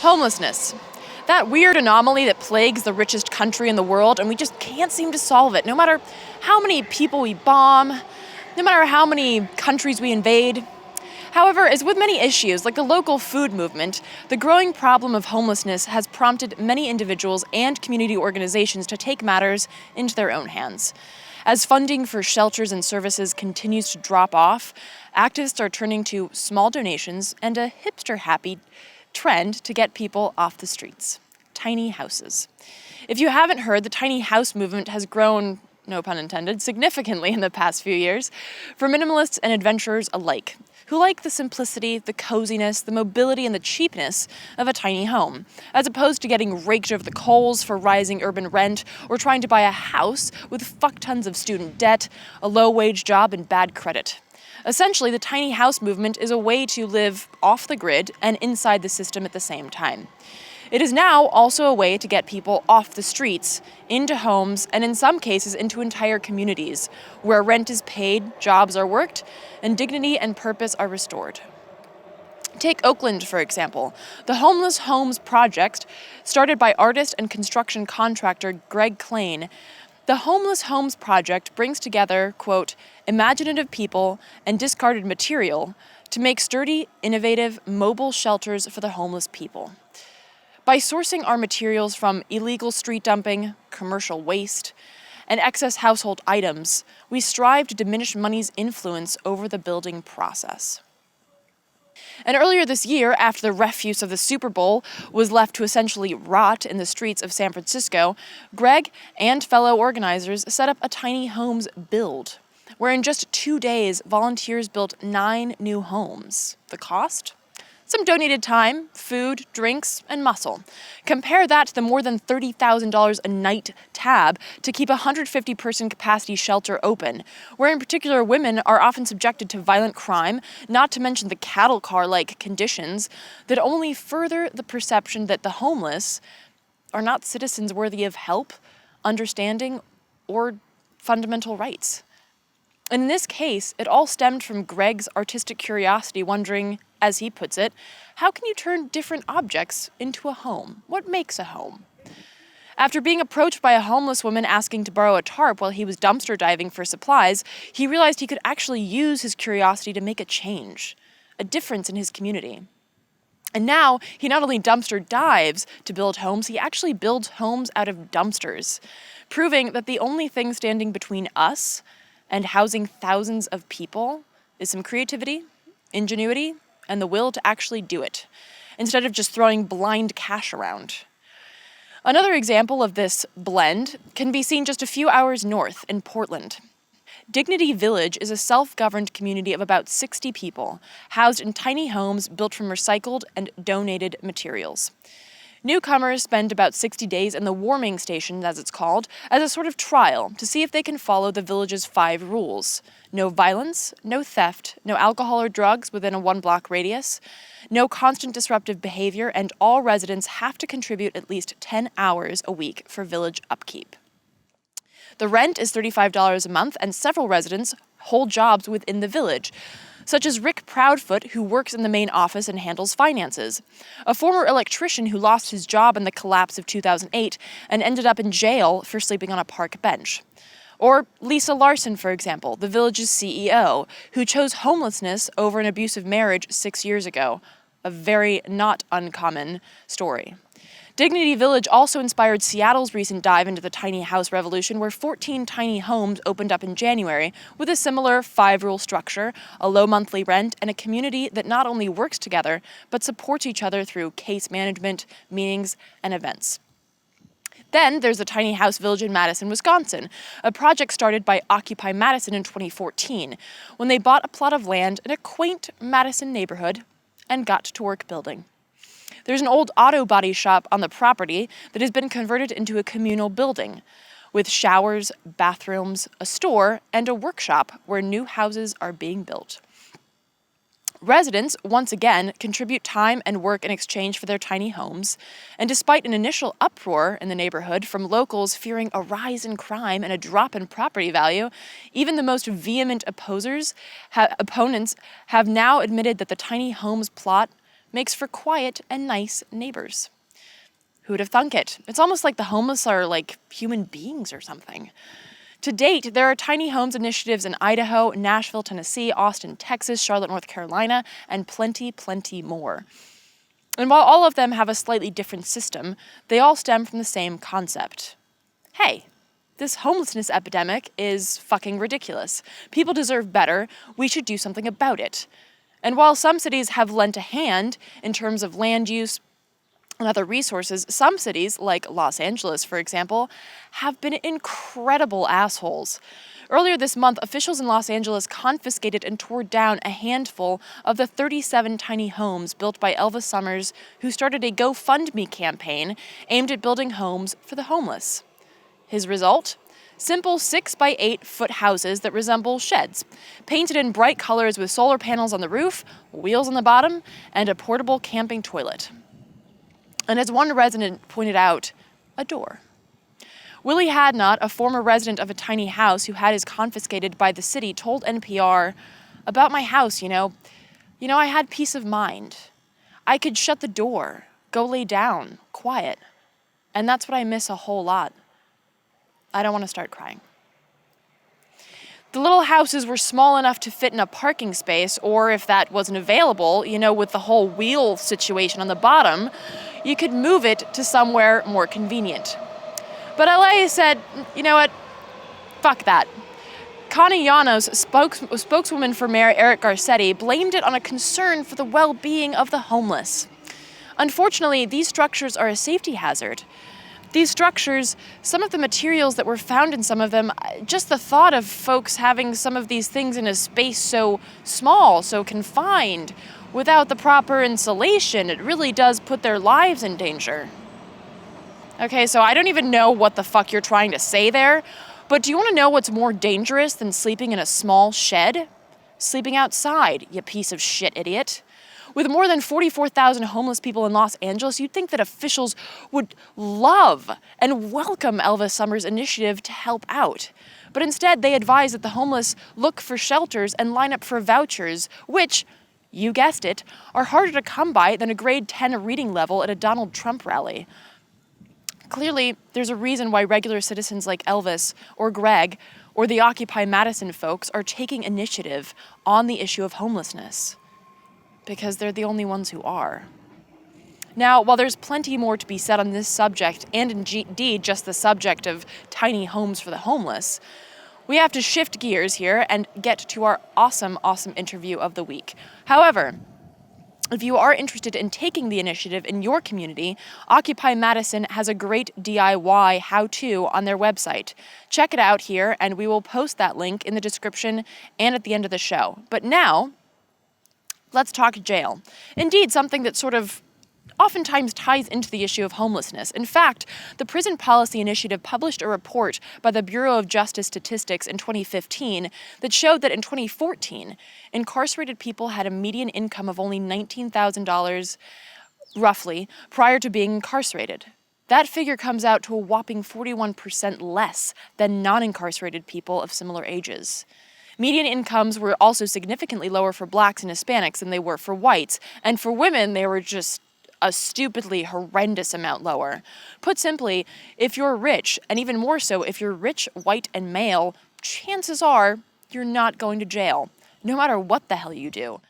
Homelessness. That weird anomaly that plagues the richest country in the world, and we just can't seem to solve it, no matter how many people we bomb, no matter how many countries we invade. However, as with many issues, like the local food movement, the growing problem of homelessness has prompted many individuals and community organizations to take matters into their own hands. As funding for shelters and services continues to drop off, activists are turning to small donations and a hipster-happy trend to get people off the streets: tiny houses. If you haven't heard, the tiny house movement has grown, no pun intended, significantly in the past few years for minimalists and adventurers alike, who like the simplicity, the coziness, the mobility, and the cheapness of a tiny home, as opposed to getting raked over the coals for rising urban rent or trying to buy a house with fuck tons of student debt, a low-wage job, and bad credit. Essentially, the tiny house movement is a way to live off the grid and inside the system at the same time. It is now also a way to get people off the streets, into homes, and in some cases into entire communities, where rent is paid, jobs are worked, and dignity and purpose are restored. Take Oakland, for example. The Homeless Homes Project, started by artist and construction contractor Greg Klain. The Homeless Homes Project brings together, quote, imaginative people and discarded material to make sturdy, innovative, mobile shelters for the homeless people. By sourcing our materials from illegal street dumping, commercial waste, and excess household items, we strive to diminish money's influence over the building process. And earlier this year, after the refuse of the Super Bowl was left to essentially rot in the streets of San Francisco, Greg and fellow organizers set up a tiny homes build, where in just 2 days, volunteers built 9 new homes. The cost? Some donated time, food, drinks, and muscle. Compare that to the more than $30,000 a night tab to keep a 150-person capacity shelter open, where in particular women are often subjected to violent crime, not to mention the cattle car-like conditions that only further the perception that the homeless are not citizens worthy of help, understanding, or fundamental rights. In this case, it all stemmed from Greg's artistic curiosity, wondering, as he puts it, how can you turn different objects into a home? What makes a home? After being approached by a homeless woman asking to borrow a tarp while he was dumpster diving for supplies, he realized he could actually use his curiosity to make a change, a difference in his community. And now, he not only dumpster dives to build homes, he actually builds homes out of dumpsters, proving that the only thing standing between us and housing thousands of people is some creativity, ingenuity, and the will to actually do it, instead of just throwing blind cash around. Another example of this blend can be seen just a few hours north in Portland. Dignity Village is a self-governed community of about 60 people, housed in tiny homes built from recycled and donated materials. Newcomers spend about 60 days in the warming station, as it's called, as a sort of trial to see if they can follow the village's 5 rules. No violence, no theft, no alcohol or drugs within a 1-block radius, no constant disruptive behavior, and all residents have to contribute at least 10 hours a week for village upkeep. The rent is $35 a month, and several residents hold jobs within the village, such as Rick Proudfoot, who works in the main office and handles finances, a former electrician who lost his job in the collapse of 2008 and ended up in jail for sleeping on a park bench. Or Lisa Larson, for example, the village's CEO, who chose homelessness over an abusive marriage 6 years ago. A very not uncommon story. Dignity Village also inspired Seattle's recent dive into the tiny house revolution, where 14 tiny homes opened up in January with a similar 5-rule structure, a low monthly rent, and a community that not only works together, but supports each other through case management, meetings, and events. Then there's the Tiny House Village in Madison, Wisconsin, a project started by Occupy Madison in 2014, when they bought a plot of land in a quaint Madison neighborhood and got to work building. There's an old auto body shop on the property that has been converted into a communal building, with showers, bathrooms, a store, and a workshop where new houses are being built. Residents, once again, contribute time and work in exchange for their tiny homes, and despite an initial uproar in the neighborhood from locals fearing a rise in crime and a drop in property value, even the most vehement opponents have now admitted that the tiny homes plot makes for quiet and nice neighbors. Who'd have thunk it? It's almost like the homeless are like human beings or something. To date, there are tiny homes initiatives in Idaho, Nashville, Tennessee, Austin, Texas, Charlotte, North Carolina, and plenty, plenty more. And while all of them have a slightly different system, they all stem from the same concept. Hey, this homelessness epidemic is fucking ridiculous. People deserve better. We should do something about it. And while some cities have lent a hand in terms of land use and other resources, some cities, like Los Angeles, for example, have been incredible assholes. Earlier this month, officials in Los Angeles confiscated and tore down a handful of the 37 tiny homes built by Elvis Summers, who started a GoFundMe campaign aimed at building homes for the homeless. His result? Simple 6 by 8 foot houses that resemble sheds, painted in bright colors with solar panels on the roof, wheels on the bottom, and a portable camping toilet. And as one resident pointed out, a door. Willie Hadnot, a former resident of a tiny house who had his confiscated by the city, told NPR, "About my house, I had peace of mind. I could shut the door, go lay down, quiet. And that's what I miss a whole lot. I don't want to start crying." The little houses were small enough to fit in a parking space, or if that wasn't available, with the whole wheel situation on the bottom, you could move it to somewhere more convenient. But LA said, you know what? Fuck that. Connie Llanos, spokeswoman for Mayor Eric Garcetti, blamed it on a concern for the well-being of the homeless. Unfortunately, these structures are a safety hazard. These structures, some of the materials that were found in some of them, just the thought of folks having some of these things in a space so small, so confined, without the proper insulation, it really does put their lives in danger. Okay, so I don't even know what the fuck you're trying to say there, but do you want to know what's more dangerous than sleeping in a small shed? Sleeping outside, you piece of shit idiot. With more than 44,000 homeless people in Los Angeles, you'd think that officials would love and welcome Elvis Summers' initiative to help out. But instead, they advise that the homeless look for shelters and line up for vouchers, which, you guessed it, are harder to come by than a grade 10 reading level at a Donald Trump rally. Clearly, there's a reason why regular citizens like Elvis or Greg or the Occupy Madison folks are taking initiative on the issue of homelessness. Because they're the only ones who are. Now, while there's plenty more to be said on this subject, and indeed just the subject of tiny homes for the homeless, we have to shift gears here and get to our awesome interview of the week. However, if you are interested in taking the initiative in your community, Occupy Madison has a great DIY how-to on their website. Check it out here, and we will post that link in the description and at the end of the show. But now, let's talk jail. Indeed, something that sort of oftentimes ties into the issue of homelessness. In fact, the Prison Policy Initiative published a report by the Bureau of Justice Statistics in 2015 that showed that in 2014, incarcerated people had a median income of only $19,000, roughly, prior to being incarcerated. That figure comes out to a whopping 41% less than non-incarcerated people of similar ages. Median incomes were also significantly lower for blacks and Hispanics than they were for whites, and for women, they were just a stupidly horrendous amount lower. Put simply, if you're rich, and even more so if you're rich, white, and male, chances are you're not going to jail, no matter what the hell you do.